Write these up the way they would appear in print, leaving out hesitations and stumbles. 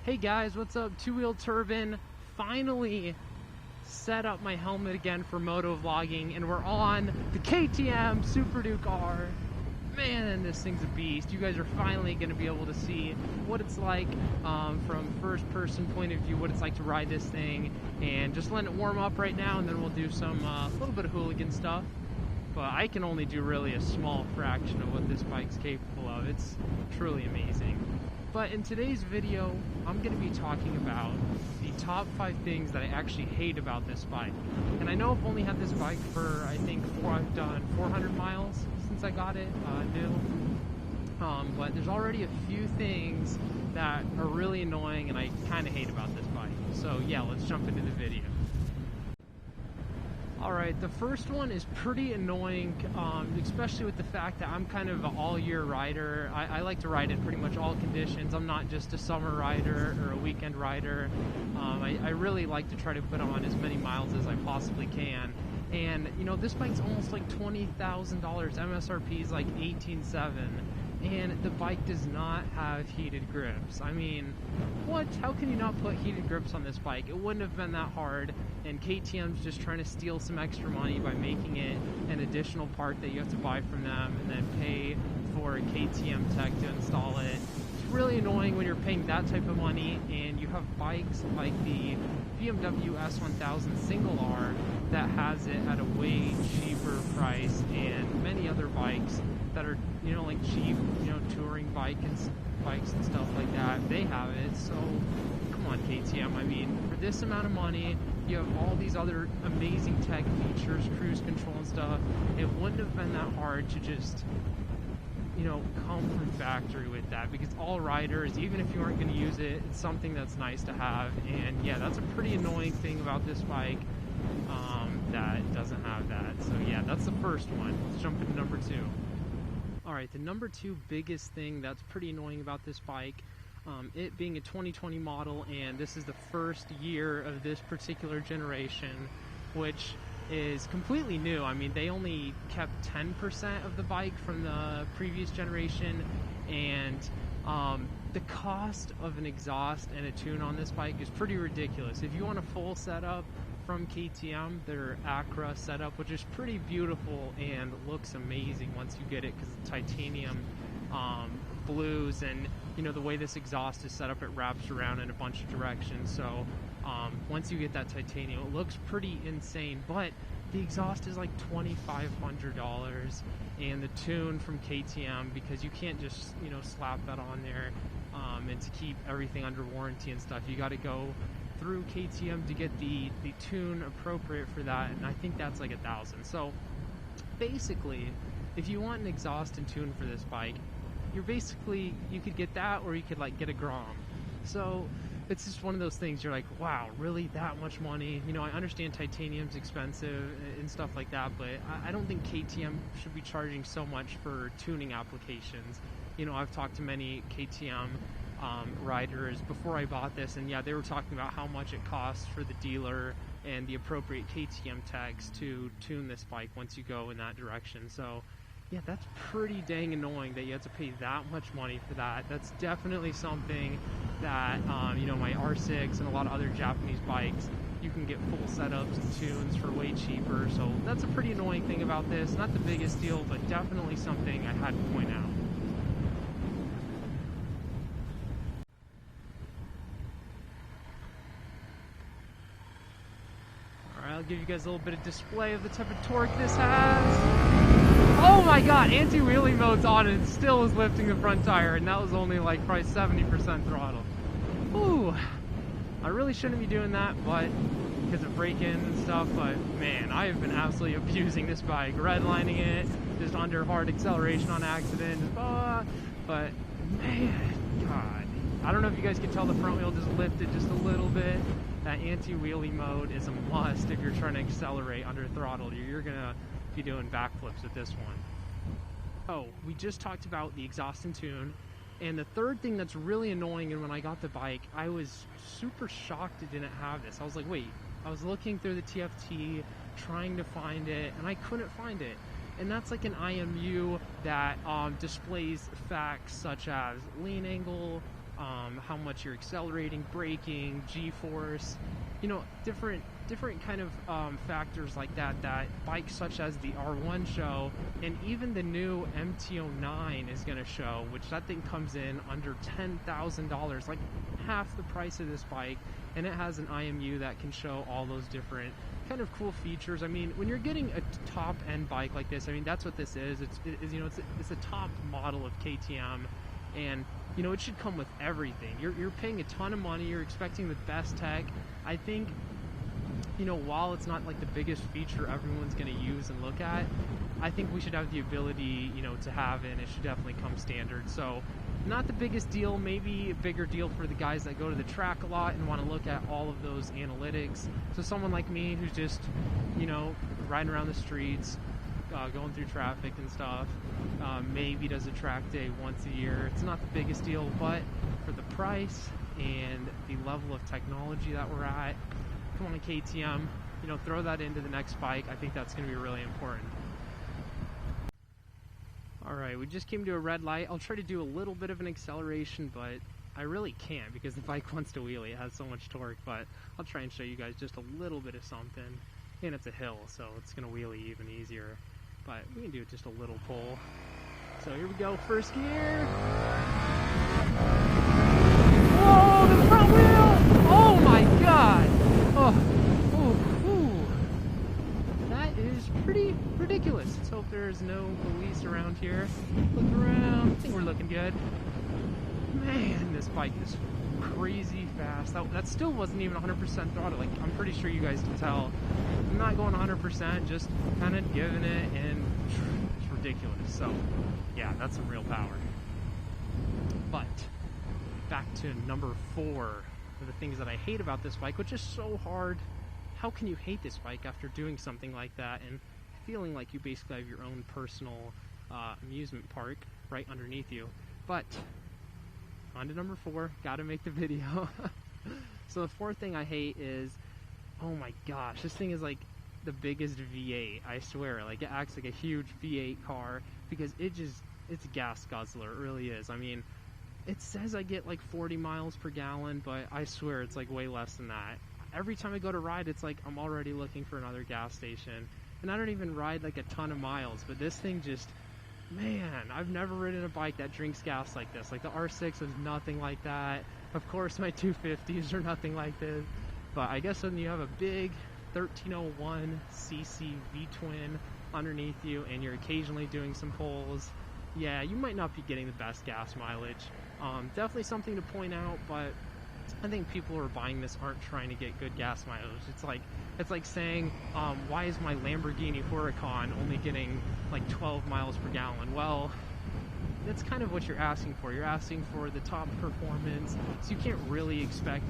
Hey guys, what's up? Two Wheel Turbine. Finally set up my helmet again for moto vlogging, and we're on the KTM Super Duke R. Man, this thing's a beast. You guys are finally going to be able to see what it's like from first person point of view, what it's like to ride this thing, and just letting it warm up right now, and then we'll do some little bit of hooligan stuff. But I can only do really a small fraction of what this bike's capable of. It's truly amazing. But in today's video, I'm going to be talking about the top 5 things that I actually hate about this bike. And I know I've only had this bike for, I think, I've done 400 miles since I got it new. But there's already a few things that are really annoying and I kind of hate about this bike. So yeah, let's jump into the video. Alright, the first one is pretty annoying, especially with the fact that I'm kind of an all-year rider. I like to ride in pretty much all conditions. I'm not just a summer rider or a weekend rider. I really like to try to put on as many miles as I possibly can. And, you know, this bike's almost like $20,000. MSRP is like $18,700. And the bike does not have heated grips. I mean, what? How can you not put heated grips on this bike? It wouldn't have been that hard, and KTM's just trying to steal some extra money by making it an additional part that you have to buy from them and then pay for a KTM tech to install it. It's really annoying when you're paying that type of money and you have bikes like the BMW S1000 Single R that has it at a way cheaper price, and many other bikes that are, you know, like cheap, you know, touring bikes and stuff like that, they have it. So come on, KTM, I mean, for this amount of money, you have all these other amazing tech features, cruise control and stuff. It wouldn't have been that hard to just, you know, come from factory with that, because all riders, even if you aren't going to use it, it's something that's nice to have. And yeah, that's a pretty annoying thing about this bike, that doesn't have that. So yeah, that's the first one. Let's jump into number 2. Alright, the number 2 biggest thing that's pretty annoying about this bike, it being a 2020 model, and this is the first year of this particular generation, which is completely new. I mean, they only kept 10% of the bike from the previous generation, and the cost of an exhaust and a tune on this bike is pretty ridiculous. If you want a full setup from KTM, their Acra setup, which is pretty beautiful and looks amazing once you get it, because the titanium blues, and you know, the way this exhaust is set up, it wraps around in a bunch of directions. So once you get that titanium, it looks pretty insane. But the exhaust is like $2,500, and the tune from KTM, because you can't just, you know, slap that on there, and to keep everything under warranty and stuff, you got to go through KTM to get the tune appropriate for that, and I think that's like $1,000. So basically, if you want an exhaust and tune for this bike, you could get that, or you could like get a Grom. So it's just one of those things, you're like, wow, really, that much money? You know, I understand titanium's expensive and stuff like that, but I don't think KTM should be charging so much for tuning applications. You know, I've talked to many KTM riders before I bought this, and yeah, they were talking about how much it costs for the dealer and the appropriate KTM techs to tune this bike once you go in that direction. So yeah, that's pretty dang annoying that you have to pay that much money for that. That's definitely something that you know, my R6 and a lot of other Japanese bikes, you can get full setups and tunes for way cheaper. So that's a pretty annoying thing about this. Not the biggest deal, but definitely something I had to point out. I'll give you guys a little bit of display of the type of torque this has. Oh my god, anti-wheelie mode's on and it still is lifting the front tire, and that was only like probably 70% throttle. Ooh, I really shouldn't be doing that, but because of break-in and stuff, but man, I have been absolutely abusing this bike, redlining it, just under hard acceleration on accident, but man, god. I don't know if you guys can tell the front wheel just lifted just a little bit. That anti-wheelie mode is a must if you're trying to accelerate under throttle. You're gonna be doing backflips with this one. Oh, we just talked about the exhaust and tune. And the third thing that's really annoying, and when I got the bike, I was super shocked it didn't have this. I was like, wait, I was looking through the TFT, trying to find it, and I couldn't find it. And that's like an IMU that displays facts such as lean angle, how much you're accelerating, braking, G-force, you know, different kind of factors like that bikes such as the R1 show, and even the new MT-09 is going to show, which that thing comes in under $10,000, like half the price of this bike, and it has an IMU that can show all those different kind of cool features. I mean, when you're getting a top end bike like this, I mean, that's what this is. It's a top model of KTM, and you know, it should come with everything. You're paying a ton of money, you're expecting the best tech. I think, you know, while it's not like the biggest feature everyone's going to use and look at, I think we should have the ability, you know, to have it, and it should definitely come standard. So not the biggest deal, maybe a bigger deal for the guys that go to the track a lot and want to look at all of those analytics. So someone like me who's just, you know, riding around the streets, going through traffic and stuff, maybe does a track day once a year. It's not the biggest deal, but for the price and the level of technology that we're at, come on, KTM, you know, throw that into the next bike. I think that's going to be really important. Alright, we just came to a red light. I'll try to do a little bit of an acceleration, but I really can't because the bike wants to wheelie. It has so much torque, but I'll try and show you guys just a little bit of something. And it's a hill, so it's going to wheelie even easier. But we can do just a little pull. So here we go, first gear. Whoa, the front wheel! Oh my god! Oh, ooh. That is pretty ridiculous. Let's hope there's no police around here. Look around. I think we're looking good. Man, this bike is crazy fast. That still wasn't even 100% throttle. Like, I'm pretty sure you guys can tell. I'm not going 100%, just kind of giving it, and it's ridiculous. So, yeah, that's some real power. But back to number 4 of the things that I hate about this bike, which is so hard. How can you hate this bike after doing something like that and feeling like you basically have your own personal amusement park right underneath you? But on to number 4, gotta make the video. So the 4th thing I hate is, oh my gosh, this thing is like the biggest V8, I swear. Like, it acts like a huge V8 car because it's a gas guzzler, it really is. I mean, it says I get like 40 miles per gallon, but I swear it's like way less than that. Every time I go to ride, it's like I'm already looking for another gas station. And I don't even ride like a ton of miles, but this thing just, man, I've never ridden a bike that drinks gas like this. Like, the R6 is nothing like that. Of course, my 250s are nothing like this. But I guess when you have a big 1301 cc V-twin underneath you and you're occasionally doing some pulls, yeah, you might not be getting the best gas mileage. Definitely something to point out, but I think people who are buying this aren't trying to get good gas mileage. It's like saying, why is my Lamborghini Huracan only getting like 12 miles per gallon? Well, that's kind of what you're asking for. You're asking for the top performance, so you can't really expect,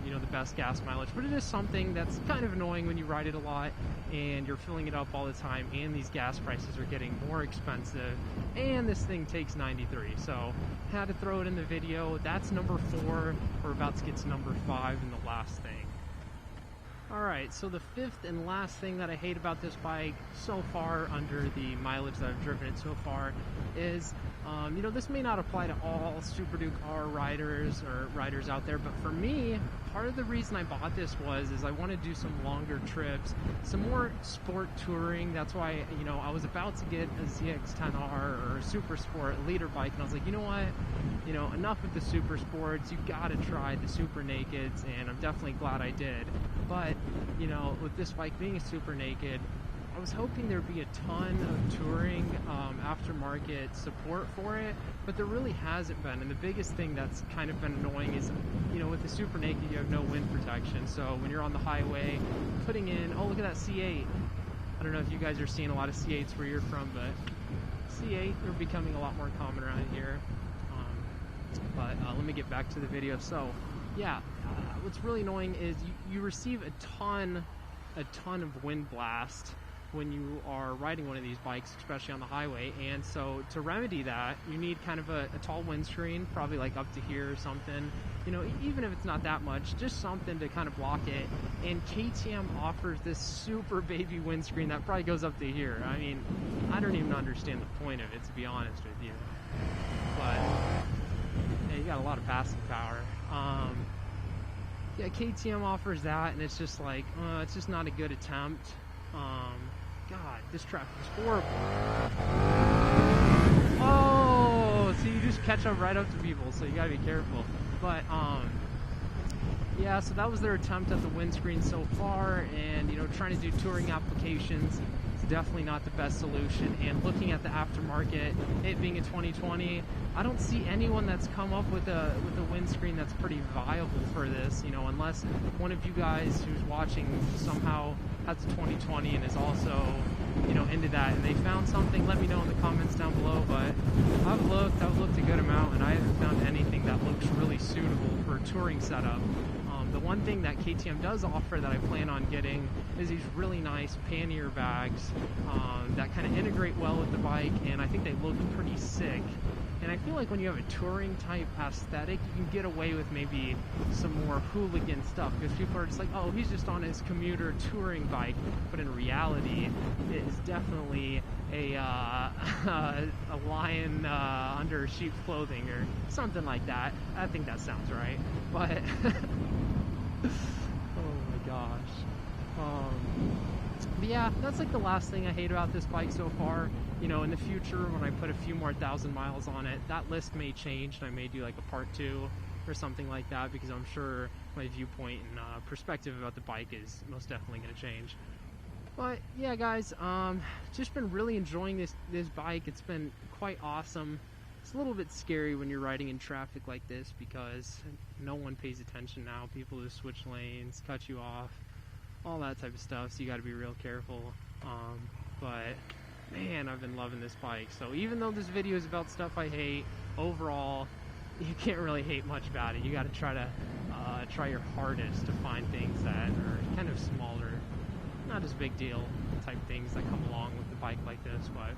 you know, the best gas mileage. But it is something that's kind of annoying when you ride it a lot and you're filling it up all the time, and these gas prices are getting more expensive, and this thing takes 93. So had to throw it in the video. That's number 4. We're about to get to number 5 and the last thing. Alright, so the 5th and last thing that I hate about this bike so far, under the mileage that I've driven it so far, is, you know, this may not apply to all Super Duke R riders or riders out there, but for me, part of the reason I bought this is I want to do some longer trips, some more sport touring. That's why, you know, I was about to get a ZX-10R or a Super Sport leader bike, and I was like, you know what, you know, enough of the Super Sports, you gotta try the Super Nakeds, and I'm definitely glad I did. But, you know, with this bike being a Super Naked, I was hoping there'd be a ton of touring aftermarket support for it, but there really hasn't been. And the biggest thing that's kind of been annoying is, you know, with the Super Naked, you have no wind protection. So when you're on the highway, putting in, oh, look at that C8. I don't know if you guys are seeing a lot of C8s where you're from, but C8 are becoming a lot more common around here. But let me get back to the video. So, yeah, what's really annoying is you receive a ton of wind blast when you are riding one of these bikes, especially on the highway. And so to remedy that, you need kind of a tall windscreen, probably like up to here or something, you know, even if it's not that much, just something to kind of block it. And KTM offers this super baby windscreen that probably goes up to here. I mean, I don't even understand the point of it, to be honest with you. But Yeah, you got a lot of passing power. Yeah, KTM offers that, and it's just like, it's just not a good attempt. God, this traffic is horrible. Oh, so you just catch up right up to people, so you gotta be careful. But, yeah, so that was their attempt at the windscreen so far, and, you know, trying to do touring applications is definitely not the best solution. And looking at the aftermarket, it being a 2020, I don't see anyone that's come up with a windscreen that's pretty viable for this, you know, unless one of you guys who's watching somehow has a 2020 and is also, you know, into that, and they found something. Let me know in the comments down below. But I've looked a good amount, and I haven't found anything that looks really suitable for a touring setup. The one thing that KTM does offer that I plan on getting is these really nice pannier bags that kind of integrate well with the bike, and I think they look pretty sick. And I feel like when you have a touring type aesthetic, you can get away with maybe some more hooligan stuff, because people are just like, oh, he's just on his commuter touring bike. But in reality, it is definitely a lion under sheep's clothing or something like that. I think that sounds right. But oh my gosh. But yeah, that's like the last thing I hate about this bike so far. You know, in the future, when I put a few more 1,000 miles on it, that list may change, and I may do like a part 2 or something like that, because I'm sure my viewpoint and perspective about the bike is most definitely going to change. But yeah, guys, just been really enjoying this bike. It's been quite awesome. It's a little bit scary when you're riding in traffic like this, because no one pays attention now. People just switch lanes, cut you off, all that type of stuff, so you got to be real careful. But man, I've been loving this bike. So even though this video is about stuff I hate, overall, you can't really hate much about it. You got to try your hardest to find things that are kind of smaller, not as big deal type things that come along with a bike like this. But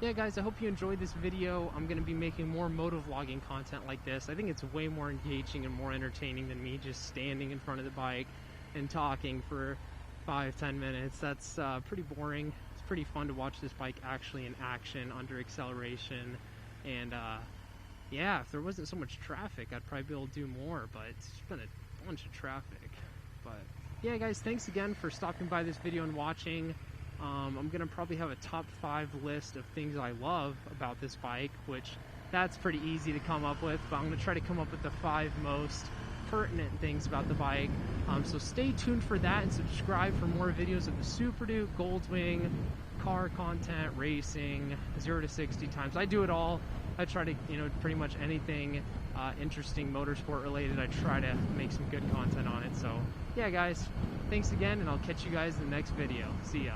yeah, guys, I hope you enjoyed this video. I'm going to be making more motovlogging content like this. I think it's way more engaging and more entertaining than me just standing in front of the bike and talking for 5-10 minutes. That's pretty boring. It's pretty fun to watch this bike actually in action under acceleration. And yeah, if there wasn't so much traffic, I'd probably be able to do more, but it's been a bunch of traffic. But yeah, guys, thanks again for stopping by this video and watching. I'm gonna probably have a top 5 list of things I love about this bike, which that's pretty easy to come up with, but I'm gonna try to come up with the 5 most pertinent things about the bike. So stay tuned for that, and subscribe for more videos of the Super Duke, Goldwing, car content, racing, 0 to 60 times. I do it all. I try to, you know, pretty much anything interesting motorsport related, I try to make some good content on it. So yeah, guys, thanks again, and I'll catch you guys in the next video. See ya.